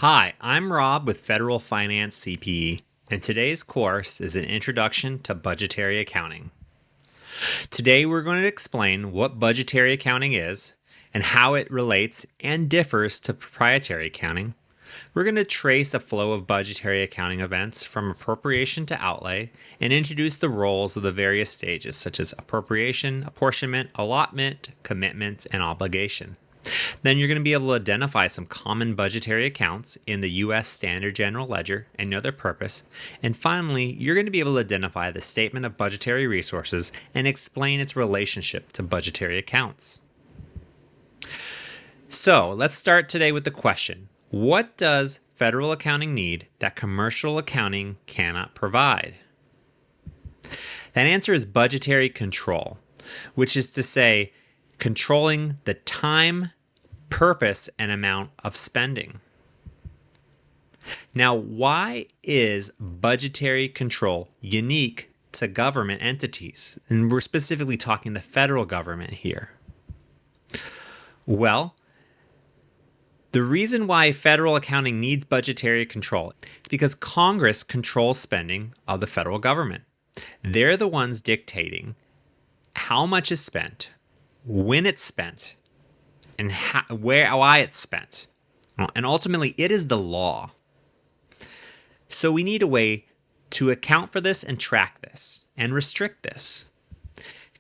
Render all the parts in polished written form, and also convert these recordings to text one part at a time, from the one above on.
Hi, I'm Rob with Federal Finance CPE, and today's course is an introduction to budgetary accounting. Today we're going to explain what budgetary accounting is and how it relates and differs to proprietary accounting. We're going to trace a flow of budgetary accounting events from appropriation to outlay and introduce the roles of the various stages such as appropriation, apportionment, allotment, commitment, and obligation. Then you're going to be able to identify some common budgetary accounts in the U.S. Standard General Ledger and know their purpose. And finally, you're going to be able to identify the statement of budgetary resources and explain its relationship to budgetary accounts. So let's start today with the question, what does federal accounting need that commercial accounting cannot provide? That answer is budgetary control, which is to say, controlling the time, purpose, and amount of spending. Now, why is budgetary control unique to government entities? And we're specifically talking the federal government here. Well, the reason why federal accounting needs budgetary control is because Congress controls spending of the federal government. They're the ones dictating how much is spent, when it's spent, and why it's spent. And ultimately, it is the law. So we need a way to account for this and track this and restrict this.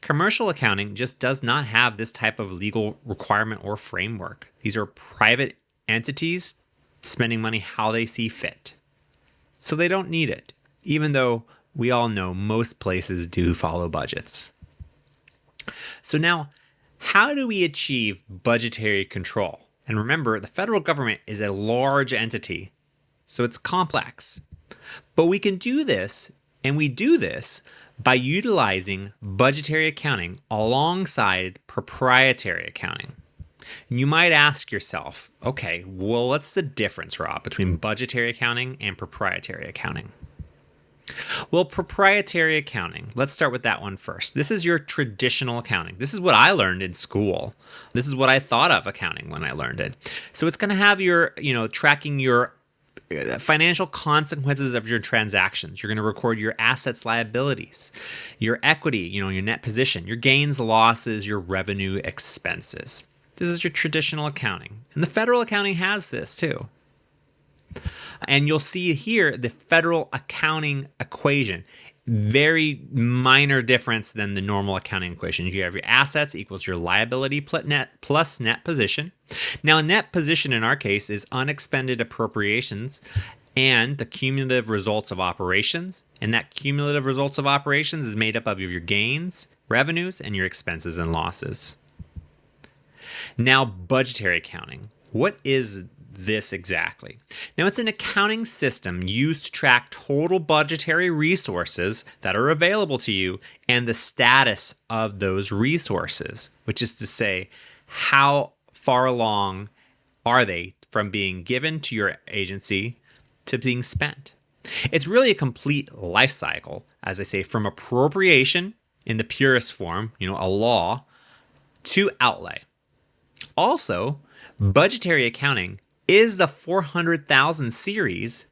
Commercial accounting just does not have this type of legal requirement or framework. These are private entities spending money how they see fit. So they don't need it, even though we all know most places do follow budgets. So now, how do we achieve budgetary control? And remember, the federal government is a large entity, so it's complex. But we can do this, and we do this by utilizing budgetary accounting alongside proprietary accounting. And you might ask yourself, okay, well, what's the difference, Rob, between budgetary accounting and proprietary accounting? Well, proprietary accounting, let's start with that one first. This is your traditional accounting. This is what I learned in school. This is what I thought of accounting when I learned it. So it's going to have your, tracking your financial consequences of your transactions. You're going to record your assets, liabilities, your equity, your net position, your gains, losses, your revenue, expenses. This is your traditional accounting. And the federal accounting has this too. And you'll see here the federal accounting equation. Very minor difference than the normal accounting equation. You have your assets equals your liability plus net position. Now, net position in our case is unexpended appropriations and the cumulative results of operations. And that cumulative results of operations is made up of your gains, revenues, and your expenses and losses. Now, budgetary accounting. What is this exactly? Now, it's an accounting system used to track total budgetary resources that are available to you and the status of those resources, which is to say, how far along are they from being given to your agency to being spent. It's really a complete life cycle, as I say, from appropriation in the purest form, a law, to outlay. Also, budgetary accounting is the 400,000 series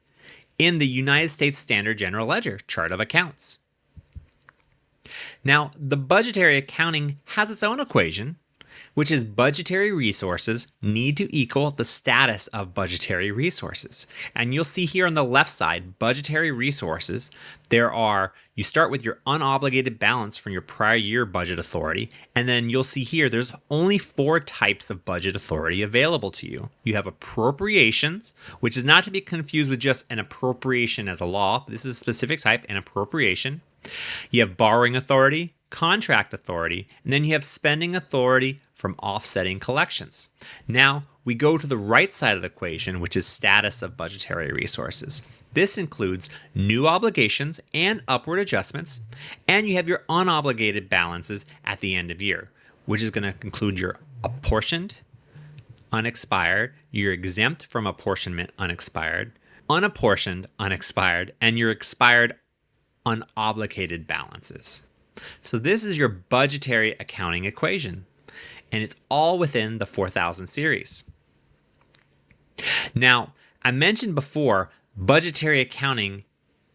in the United States Standard General Ledger chart of accounts. Now, the budgetary accounting has its own equation, which is budgetary resources need to equal the status of budgetary resources. And you'll see here on the left side, budgetary resources, you start with your unobligated balance from your prior year budget authority. And then you'll see here, there's only 4 types of budget authority available to you. You have appropriations, which is not to be confused with just an appropriation as a law. This is a specific type, an appropriation. You have borrowing authority, contract authority, and then you have spending authority from offsetting collections. Now we go to the right side of the equation, which is status of budgetary resources. This includes new obligations and upward adjustments, and you have your unobligated balances at the end of year, which is going to include your apportioned, unexpired, your exempt from apportionment unexpired, unapportioned unexpired, and your expired unobligated balances. So this is your budgetary accounting equation, and it's all within the 4000 series. Now, I mentioned before, budgetary accounting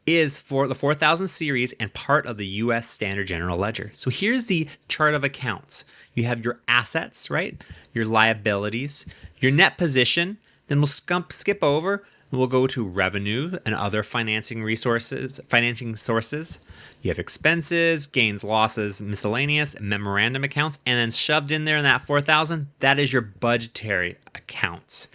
is for the 4000 series and part of the US Standard General Ledger. So here's the chart of accounts. You have your assets, right? Your liabilities, your net position. Then we'll skip over and we'll go to revenue and other financing sources. You have expenses, gains, losses, miscellaneous, memorandum accounts, and then shoved in there in that 4000, that is your budgetary accounts.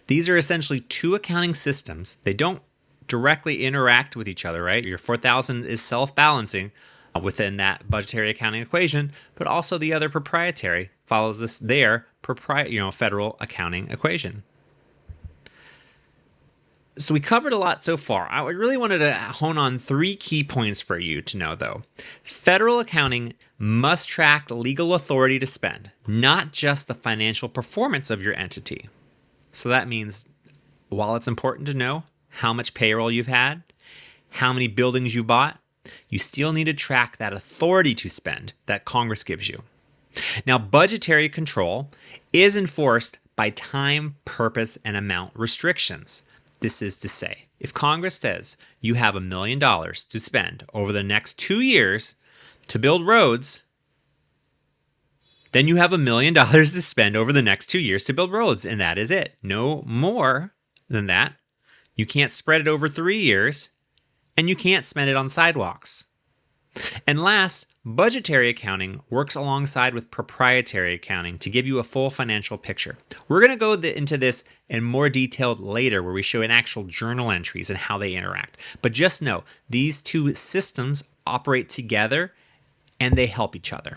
These are essentially two accounting systems. They don't directly interact with each other, right? Your 4000 is self-balancing within that budgetary accounting equation, but also the other proprietary follows their federal accounting equation. So we covered a lot so far. I really wanted to hone on 3 key points for you to know, though. Federal accounting must track legal authority to spend, not just the financial performance of your entity. So that means, while it's important to know how much payroll you've had, how many buildings you bought, you still need to track that authority to spend that Congress gives you. Now, budgetary control is enforced by time, purpose, and amount restrictions. This is to say, if Congress says you have $1 million to spend over the next 2 years to build roads, then you have $1 million to spend over the next 2 years to build roads, and that is it. No more than that. You can't spread it over 3 years, and you can't spend it on sidewalks. And last, budgetary accounting works alongside with proprietary accounting to give you a full financial picture. We're going to go into this in more detail later, where we show an actual journal entries and how they interact. But just know, these two systems operate together and they help each other.